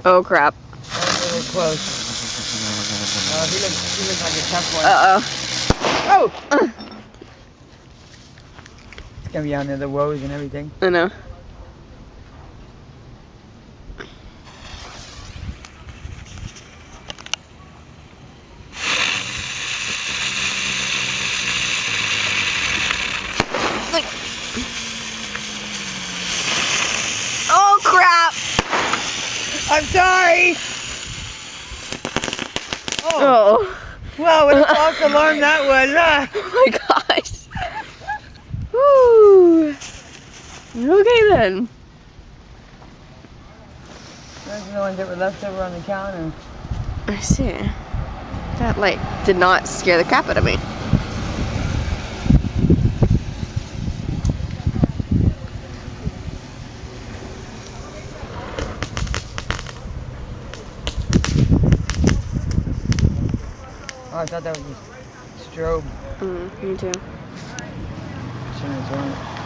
Oh crap. That's a little close. Oh, he looks like a tough one. Uh-oh. Oh! It's gonna be under the woes and everything. I know. Oh crap! I'm sorry! Oh. Wow, what a false alarm that was, huh? Oh my gosh. Woo. Okay then. Those are the ones that were left over on the counter. I see. That light did not scare the crap out of me. Oh, I thought that was a strobe. Me too. Shouldn't have thrown it.